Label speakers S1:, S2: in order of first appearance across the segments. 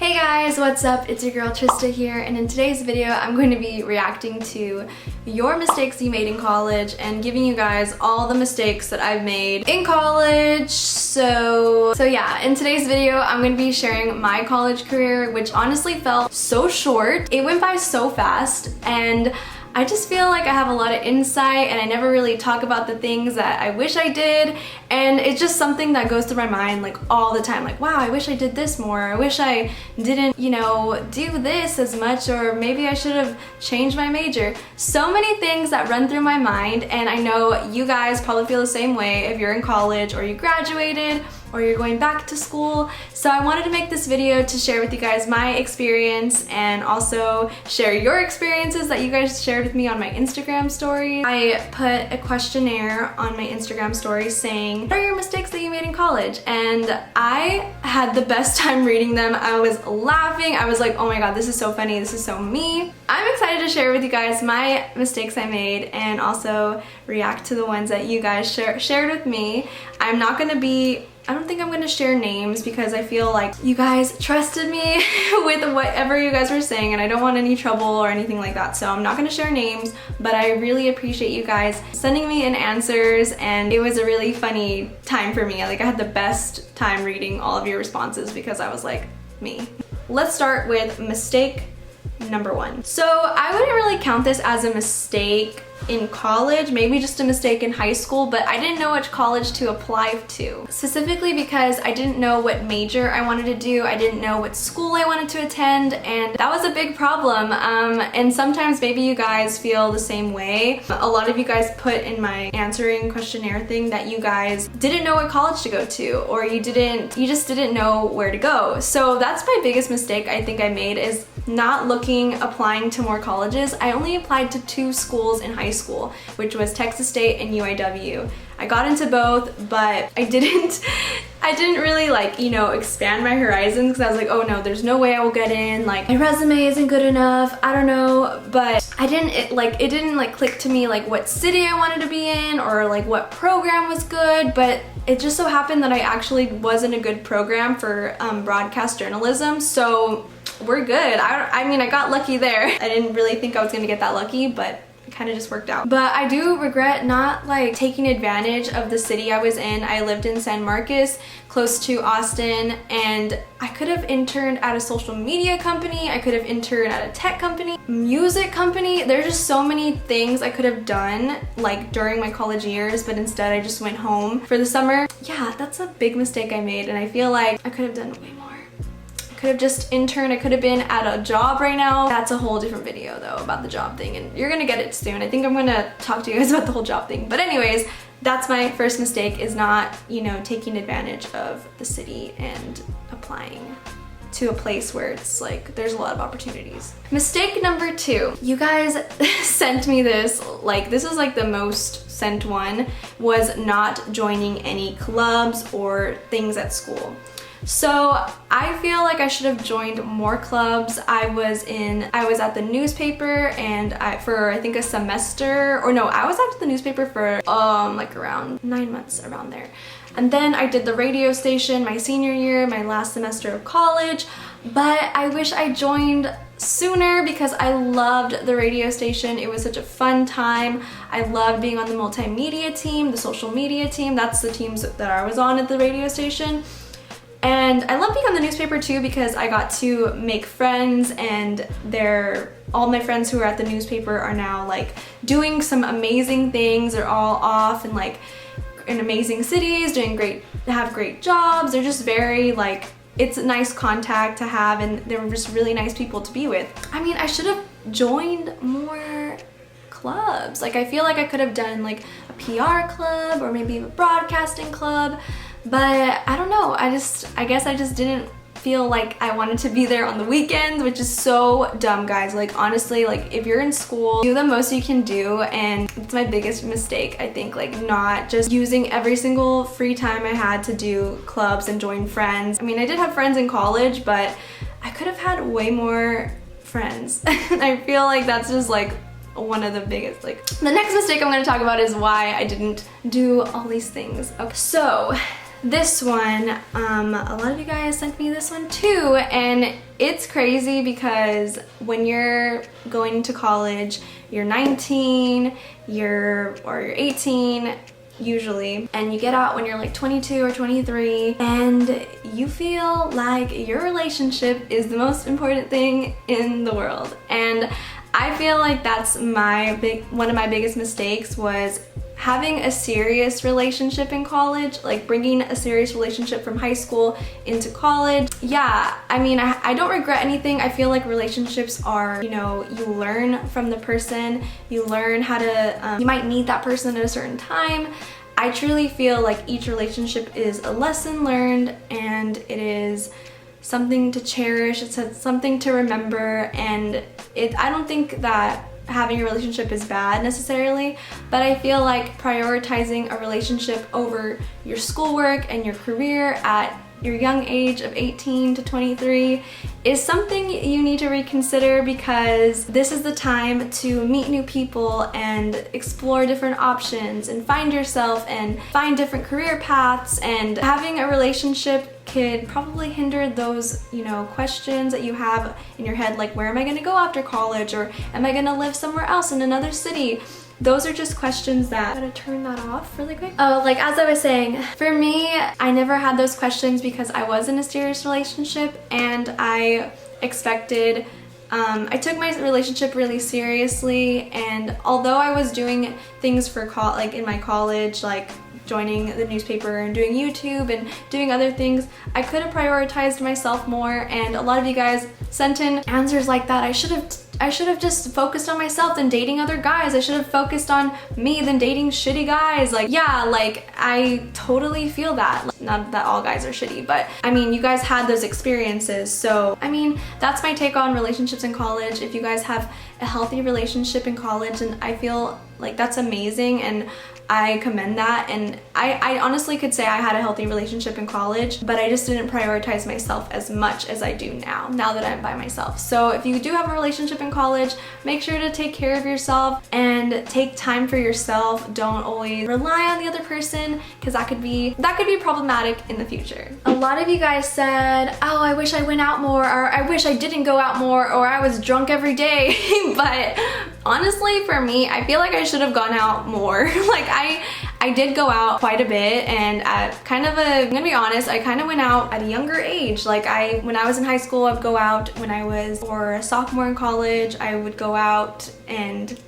S1: Hey guys, what's up? It's your girl Trista here, and in today's video I'm going to be reacting to your mistakes you made in college and giving you guys all the mistakes that I've made in college. So yeah, in today's video I'm going to be sharing my college career, which honestly felt so short. It went by so fast, and I just feel like I have a lot of insight and I never really talk about the things that I wish I did, and it's just something that goes through my mind like all the time, like wow, I wish I did this more, I wish I didn't, you know, do this as much, or maybe I should have changed my major. So many things that run through my mind, and I know you guys probably feel the same way if you're in college or you graduated or you're going back to school. So I wanted to make this video to share with you guys my experience and also share your experiences that you guys shared with me on my Instagram stories. I put a questionnaire on my Instagram story saying, what are your mistakes that you made in college? And I had the best time reading them. I was laughing. I was like, oh my god, this is so funny. This is so me. I'm excited to share with you guys my mistakes I made and also react to the ones that you guys shared with me. I don't think I'm gonna share names because I feel like you guys trusted me with whatever you guys were saying, and I don't want any trouble or anything like that. So I'm not gonna share names, but I really appreciate you guys sending me in answers, and it was a really funny time for me. Like, I had the best time reading all of your responses because I was like, me. Let's start with mistake number one. So I wouldn't really count this as a mistake in college, maybe just a mistake in high school, but I didn't know which college to apply to. Specifically because I didn't know what major I wanted to do, I didn't know what school I wanted to attend, and that was a big problem. And sometimes maybe you guys feel the same way. A lot of you guys put in my answering questionnaire thing that you guys didn't know what college to go to, or you just didn't know where to go. So that's my biggest mistake I think I made, is not applying to more colleges. I only applied to 2 schools in high school, which was Texas State and UIW. I got into both, but I didn't really, like, you know, expand my horizons, because I was like, oh no, there's no way I will get in, like my resume isn't good enough, I don't know. But it didn't click to me like what city I wanted to be in or like what program was good. But it just so happened that I actually was in a good program for broadcast journalism, so we're good. I mean, I got lucky there. I didn't really think I was gonna get that lucky, but it kind of just worked out. But I do regret not like taking advantage of the city I was in. I lived in San Marcos, close to Austin, and I could have interned at a social media company, I could have interned at a tech company, music company. There's just so many things I could have done like during my college years, but instead I just went home for the summer. Yeah, that's a big mistake I made, and I feel like I could have done way more. Could have just interned, I could have been at a job right now. That's a whole different video though about the job thing, and you're gonna get it soon. I think I'm gonna talk to you guys about the whole job thing. But anyways, that's my first mistake, is not, you know, taking advantage of the city and applying to a place where it's like there's a lot of opportunities. Mistake number 2. You guys sent me this, like this is like the most sent one, was not joining any clubs or things at school. So I feel like I should have joined more clubs. I was at the newspaper, and for I think a semester, or no, I was at the newspaper for like around 9 months, around there. And then I did the radio station my senior year, my last semester of college. But I wish I joined sooner because I loved the radio station. It was such a fun time. I loved being on the multimedia team, the social media team. That's the teams that I was on at the radio station. And I love being on the newspaper too because I got to make friends, and all my friends who are at the newspaper are now like doing some amazing things. They're all off and like in amazing cities, have great jobs. They're just very like, it's a nice contact to have, and they're just really nice people to be with. I mean, I should have joined more clubs. Like, I feel like I could have done like a PR club or maybe a broadcasting club. But I don't know, I guess I just didn't feel like I wanted to be there on the weekends, which is so dumb, guys. Like, honestly, like if you're in school, do the most you can do, and it's my biggest mistake, I think, like not just using every single free time I had to do clubs and join friends. I mean, I did have friends in college, but I could have had way more friends. I feel like that's just like one of the biggest, like, the next mistake I'm going to talk about is why I didn't do all these things. Okay, so this one, a lot of you guys sent me this one too, and it's crazy because when you're going to college, you're 19, you're 18 usually, and you get out when you're like 22 or 23, and you feel like your relationship is the most important thing in the world. And I feel like that's one of my biggest mistakes was having a serious relationship in college, like bringing a serious relationship from high school into college. Yeah, I mean, I don't regret anything. I feel like relationships are, you know, you learn from the person, you learn how to, you might need that person at a certain time. I truly feel like each relationship is a lesson learned, and it is something to cherish, it's something to remember, and I don't think that having a relationship is bad necessarily, but I feel like prioritizing a relationship over your schoolwork and your career at your young age of 18 to 23 is something you need to reconsider, because this is the time to meet new people and explore different options and find yourself and find different career paths, and having a relationship could probably hinder those, you know, questions that you have in your head, like where am I going to go after college, or am I going to live somewhere else in another city? Those are just questions that... I'm gonna turn that off really quick. Oh, like as I was saying, for me, I never had those questions because I was in a serious relationship, and I expected I took my relationship really seriously, and although I was doing things for like in my college, like joining the newspaper and doing YouTube and doing other things, I could have prioritized myself more, and a lot of you guys sent in answers like that. I should have just focused on myself than dating other guys. I should have focused on me than dating shitty guys. Like, yeah, like I totally feel that. Like, not that all guys are shitty, but I mean, you guys had those experiences. So, I mean, that's my take on relationships in college. If you guys have a healthy relationship in college, and I feel like that's amazing, and I commend that, and I honestly could say I had a healthy relationship in college, but I just didn't prioritize myself as much as I do now that I'm by myself. So if you do have a relationship in college, make sure to take care of yourself and take time for yourself. Don't always rely on the other person, because that could be problematic in the future. A lot of you guys said, oh, I wish I went out more, or I wish I didn't go out more, or I was drunk every day. But honestly, for me, I feel like I should have gone out more. Like I did go out quite a bit, and at I'm gonna be honest, I kind of went out at a younger age. Like when I was in high school, I would go out. When I was a sophomore in college, I would go out, and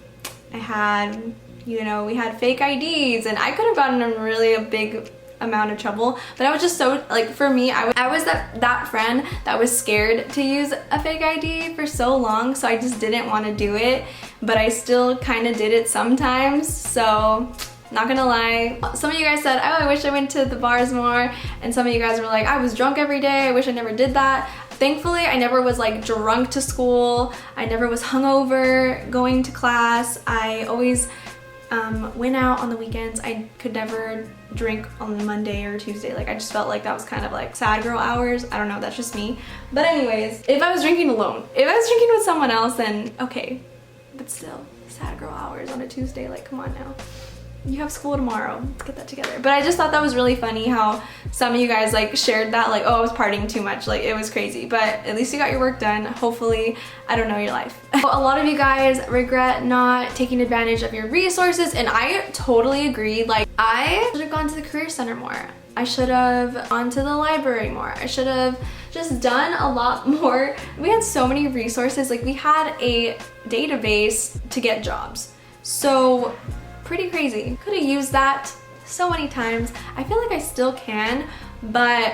S1: I had, you know, we had fake IDs, and I could have gotten in really a big amount of trouble, but I was just so, like, for me, I was that friend that was scared to use a fake ID for so long, so I just didn't want to do it, but I still kind of did it sometimes. So not gonna lie, some of you guys said, oh, I wish I went to the bars more, and some of you guys were like, I was drunk every day, I wish I never did that. Thankfully, I never was like drunk to school, I never was hungover going to class. I always went out on the weekends. I could never drink on Monday or Tuesday. Like, I just felt like that was kind of like sad girl hours. I don't know, that's just me. But anyways, if I was drinking alone, if I was drinking with someone else, then okay, but still, sad girl hours on a Tuesday, like, come on now. You have school tomorrow, let's get that together. But I just thought that was really funny how some of you guys like shared that, like, oh, I was partying too much, like it was crazy. But at least you got your work done. Hopefully, I don't know, your life. A lot of you guys regret not taking advantage of your resources, and I totally agree. Like, I should have gone to the Career Center more. I should have gone to the library more. I should have just done a lot more. We had so many resources. Like, we had a database to get jobs. So pretty crazy. Could have used that so many times. I feel like I still can, but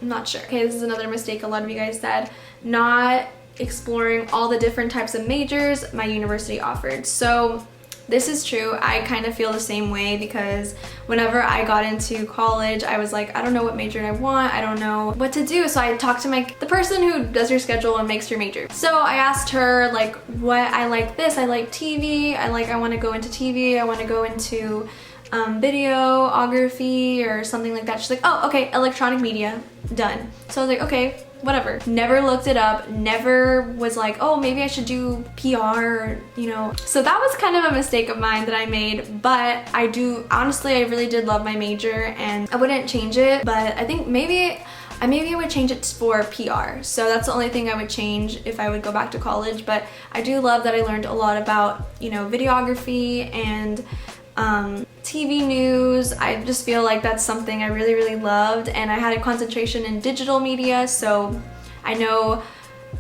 S1: I'm not sure. Okay, this is another mistake a lot of you guys said, not exploring all the different types of majors my university offered. So this is true. I kind of feel the same way, because whenever I got into college, I was like, I don't know what major I want. I don't know what to do. So I talked to the person who does your schedule and makes your major. So I asked her, like, what I like this. I like TV. I want to go into TV. I want to go into videography or something like that. She's like, oh, okay, electronic media, done. So I was like, okay, whatever. Never looked it up, never was like, oh, maybe I should do PR, you know. So that was kind of a mistake of mine that I made, but honestly, I really did love my major and I wouldn't change it, but I think maybe I would change it for PR. So that's the only thing I would change if I would go back to college. But I do love that I learned a lot about, you know, videography and TV news. I just feel like that's something I really, really loved. And I had a concentration in digital media. So I know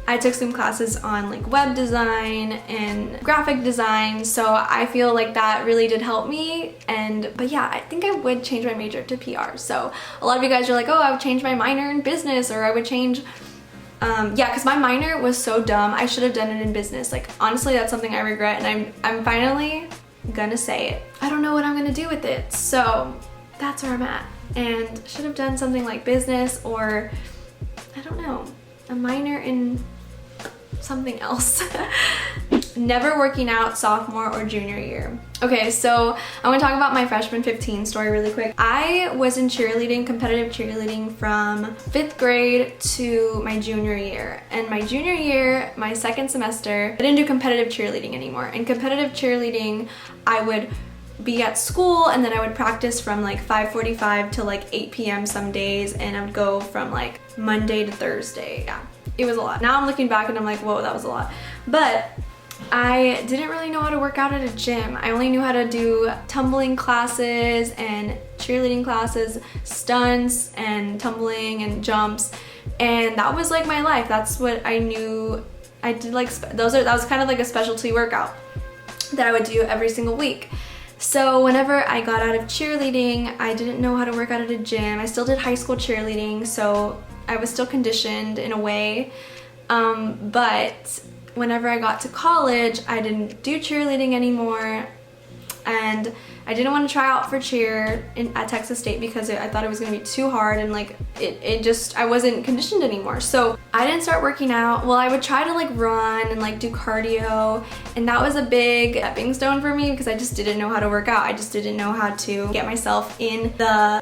S1: I took some classes on like web design and graphic design, so I feel like that really did help me. But yeah, I think I would change my major to PR. So a lot of you guys are like, oh, I would change my minor in business, or I would change yeah, because my minor was so dumb. I should have done it in business. Like, honestly, that's something I regret, and I'm finally gonna say it. I don't know what I'm gonna do with it, so that's where I'm at. And should have done something like business, or I don't know, a minor in something else. Never working out sophomore or junior year. Okay, so I'm gonna talk about my freshman 15 story really quick. I was in cheerleading, competitive cheerleading, from 5th grade to my junior year. And my junior year, my second semester, I didn't do competitive cheerleading anymore. In competitive cheerleading, I would be at school and then I would practice from like 5:45 to like 8 p.m. some days, and I would go from like Monday to Thursday. Yeah, it was a lot. Now I'm looking back and I'm like, whoa, that was a lot. But I didn't really know how to work out at a gym. I only knew how to do tumbling classes and cheerleading classes, stunts and tumbling and jumps, and that was like my life. That's what I knew. I did like that was kind of like a specialty workout that I would do every single week. So whenever I got out of cheerleading, I didn't know how to work out at a gym. I still did high school cheerleading, so I was still conditioned in a way. But whenever I got to college, I didn't do cheerleading anymore, and I didn't want to try out for cheer at Texas State because I thought it was going to be too hard, and like I wasn't conditioned anymore. So I didn't start working out. Well, I would try to like run and like do cardio, and that was a big stepping stone for me because I just didn't know how to work out. I just didn't know how to get myself in the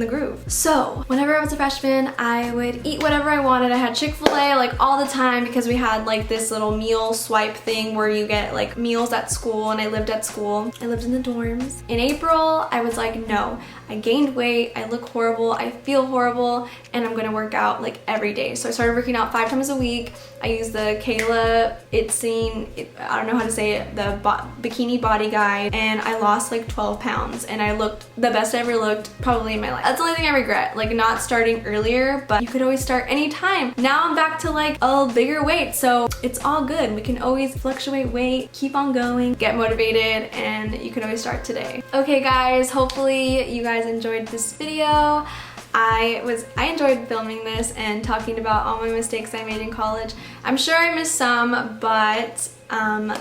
S1: groove. So whenever I was a freshman, I would eat whatever I wanted. I had Chick-fil-A like all the time because we had like this little meal swipe thing where you get like meals at school, and I lived at school. I lived in the dorms. In April, I was like, no, I gained weight, I look horrible, I feel horrible, and I'm gonna work out like every day. So I started working out 5 times a week. I used the Kayla I don't know how to say it, the bikini body guide, and I lost like 12 pounds, and I looked the best I ever looked probably in my life. That's the only thing I regret, like not starting earlier, but you could always start anytime. Now I'm back to like a bigger weight, so it's all good. We can always fluctuate weight, keep on going, get motivated, and you can always start today. Okay guys, hopefully you guys enjoyed this video. I enjoyed filming this and talking about all my mistakes I made in college. I'm sure I missed some, but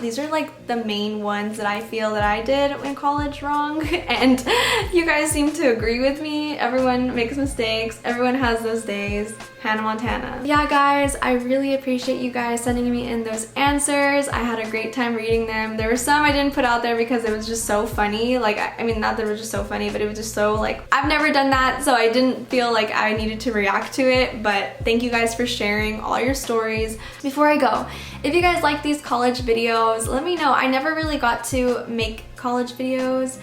S1: these are like the main ones that I feel that I did in college wrong, and you guys seem to agree with me. Everyone makes mistakes, everyone has those days. Hannah Montana. Yeah guys, I really appreciate you guys sending me in those answers. I had a great time reading them. There were some I didn't put out there because it was just so funny. Like, I mean, not that it was just so funny, but it was just so like, I've never done that, so I didn't feel like I needed to react to it. But thank you guys for sharing all your stories. Before I go, if you guys like these college videos, let me know. I never really got to make college videos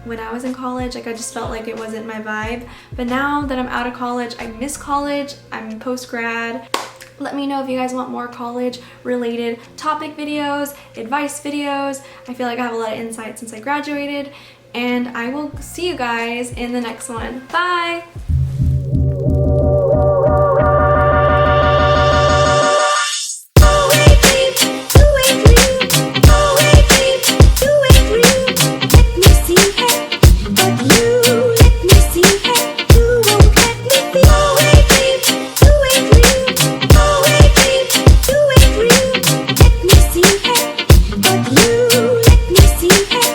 S1: when I was in college. Like, I just felt like it wasn't my vibe. But now that I'm out of college, I miss college. I'm post-grad. Let me know if you guys want more college related topic videos, advice videos. I feel like I have a lot of insight since I graduated, and I will see you guys in the next one. Bye!